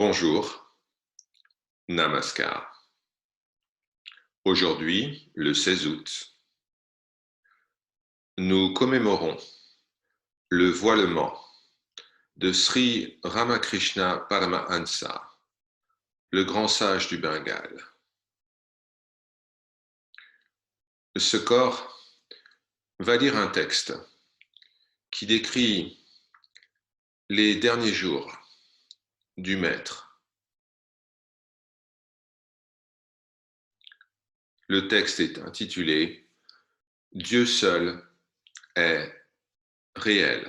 Bonjour, Namaskar. Aujourd'hui, le 16 août, nous commémorons le voilement de Sri Ramakrishna Paramahansa, le grand sage du Bengale. Ce corps va lire un texte qui décrit les derniers jours du Maître. Le texte est intitulé « Dieu seul est réel ».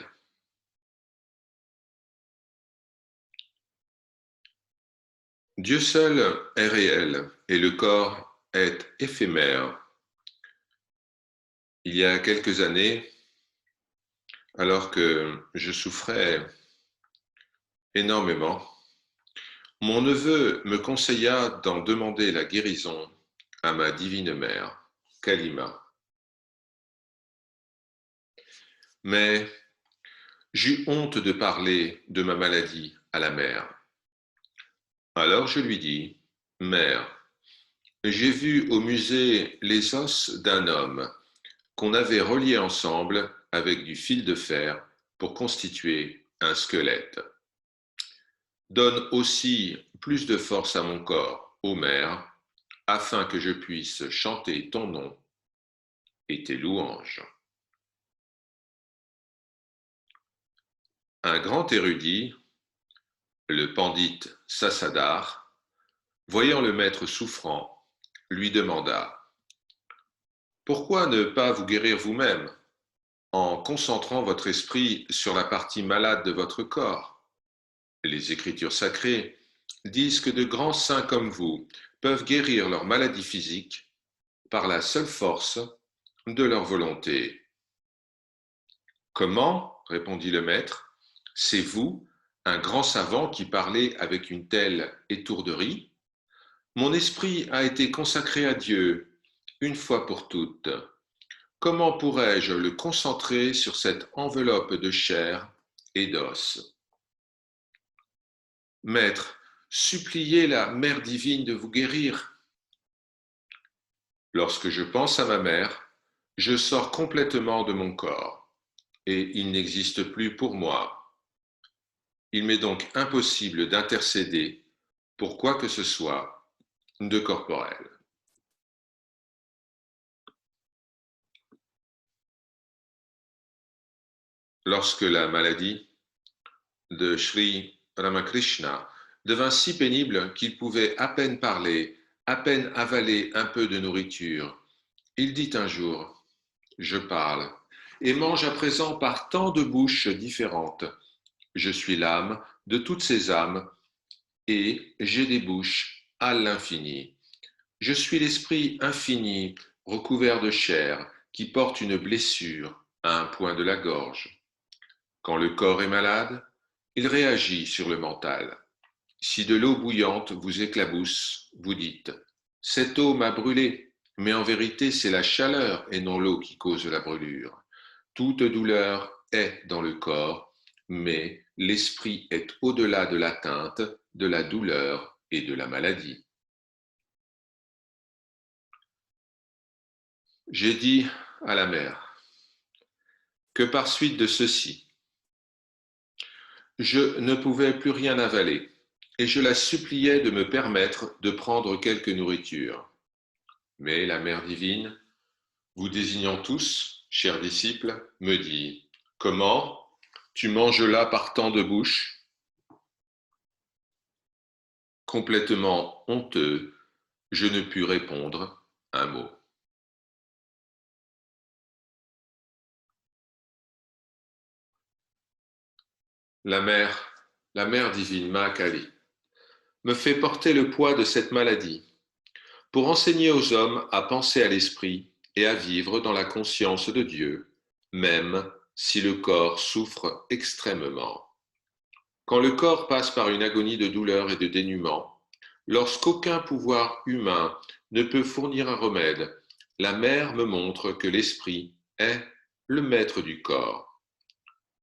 Dieu seul est réel et le corps est éphémère. Il y a quelques années, alors que je souffrais énormément, mon neveu me conseilla d'en demander la guérison à ma divine mère, Kalima. Mais j'eus honte de parler de ma maladie à la mère. Alors je lui dis, « Mère, j'ai vu au musée les os d'un homme qu'on avait reliés ensemble avec du fil de fer pour constituer un squelette. Donne aussi plus de force à mon corps, ô Mère, afin que je puisse chanter ton nom et tes louanges. » Un grand érudit, le pandite Sassadar, voyant le maître souffrant, lui demanda « Pourquoi ne pas vous guérir vous-même en concentrant votre esprit sur la partie malade de votre corps? Les Écritures sacrées disent que de grands saints comme vous peuvent guérir leur maladie physique par la seule force de leur volonté. » Comment? Répondit le maître. C'est vous, un grand savant qui parlez avec une telle étourderie? Mon esprit a été consacré à Dieu une fois pour toutes. Comment pourrais-je le concentrer sur cette enveloppe de chair et d'os? Maître, suppliez la Mère divine de vous guérir. Lorsque je pense à ma mère, je sors complètement de mon corps et il n'existe plus pour moi. Il m'est donc impossible d'intercéder pour quoi que ce soit de corporel. Lorsque la maladie de Sri Ramakrishna devint si pénible qu'il pouvait à peine parler, à peine avaler un peu de nourriture, il dit un jour « Je parle et mange à présent par tant de bouches différentes. Je suis l'âme de toutes ces âmes et j'ai des bouches à l'infini. Je suis l'esprit infini recouvert de chair qui porte une blessure à un point de la gorge. Quand le corps est malade, il réagit sur le mental. Si de l'eau bouillante vous éclabousse, vous dites « Cette eau m'a brûlé », mais en vérité c'est la chaleur et non l'eau qui cause la brûlure. Toute douleur est dans le corps, mais l'esprit est au-delà de l'atteinte, de la douleur et de la maladie. J'ai dit à la mère que par suite de ceci, je ne pouvais plus rien avaler et je la suppliais de me permettre de prendre quelque nourriture. Mais la Mère divine, vous désignant tous, chers disciples, me dit « Comment? Tu manges là par tant de bouches ?» Complètement honteux, je ne pus répondre un mot. La mère divine Mahakali, me fait porter le poids de cette maladie pour enseigner aux hommes à penser à l'esprit et à vivre dans la conscience de Dieu, même si le corps souffre extrêmement. Quand le corps passe par une agonie de douleur et de dénuement, lorsqu'aucun pouvoir humain ne peut fournir un remède, la mère me montre que l'esprit est le maître du corps.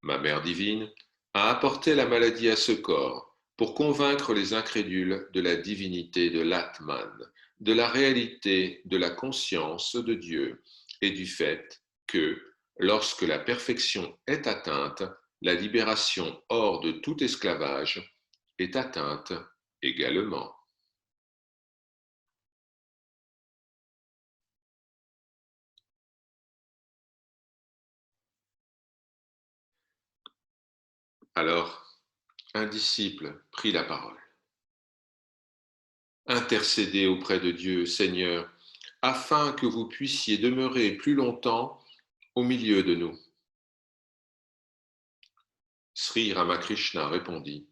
Ma mère divine a apporté la maladie à ce corps pour convaincre les incrédules de la divinité de l'Atman, de la réalité de la conscience de Dieu et du fait que, lorsque la perfection est atteinte, la libération hors de tout esclavage est atteinte également. Alors, un disciple prit la parole. Intercédez auprès de Dieu, Seigneur, afin que vous puissiez demeurer plus longtemps au milieu de nous. Sri Ramakrishna répondit,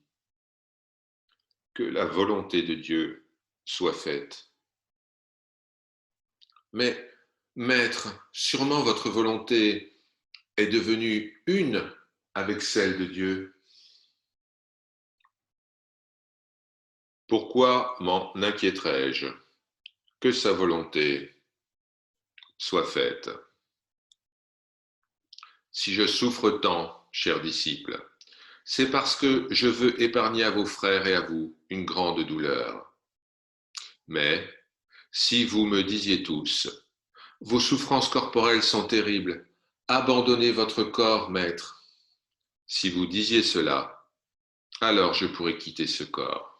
que la volonté de Dieu soit faite. Mais, Maître, sûrement votre volonté est devenue une avec celle de Dieu. Pourquoi m'en inquiéterais-je? Que sa volonté soit faite. Si je souffre tant, chers disciples, c'est parce que je veux épargner à vos frères et à vous une grande douleur. Mais, si vous me disiez tous, vos souffrances corporelles sont terribles, abandonnez votre corps, maître. Si vous disiez cela, alors je pourrais quitter ce corps.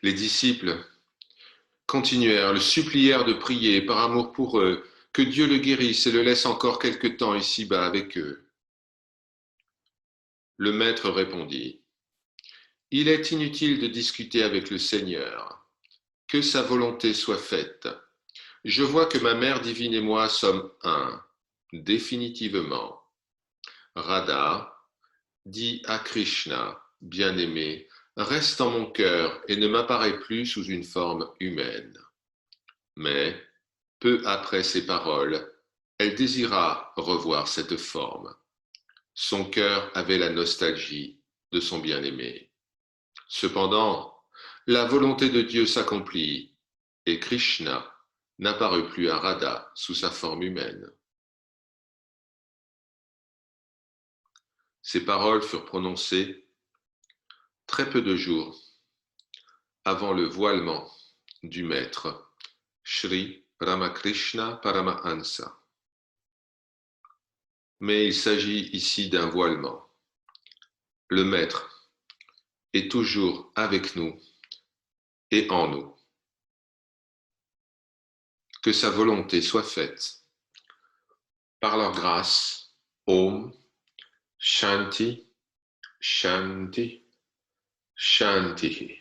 Les disciples continuèrent, le supplièrent de prier par amour pour eux, que Dieu le guérisse et le laisse encore quelque temps ici-bas avec eux. Le maître répondit, il est inutile de discuter avec le Seigneur. Que sa volonté soit faite. Je vois que ma mère divine et moi sommes un, définitivement. Radha dit à Krishna, bien-aimé, reste en mon cœur et ne m'apparaît plus sous une forme humaine. Mais, peu après ces paroles, elle désira revoir cette forme. Son cœur avait la nostalgie de son bien-aimé. Cependant, la volonté de Dieu s'accomplit et Krishna n'apparut plus à Radha sous sa forme humaine. Ces paroles furent prononcées très peu de jours avant le voilement du maître Sri Ramakrishna Paramahansa. Mais il s'agit ici d'un voilement. Le maître est toujours avec nous et en nous. Que sa volonté soit faite. Par leur grâce, Om Shanti, Shanti, Shanti.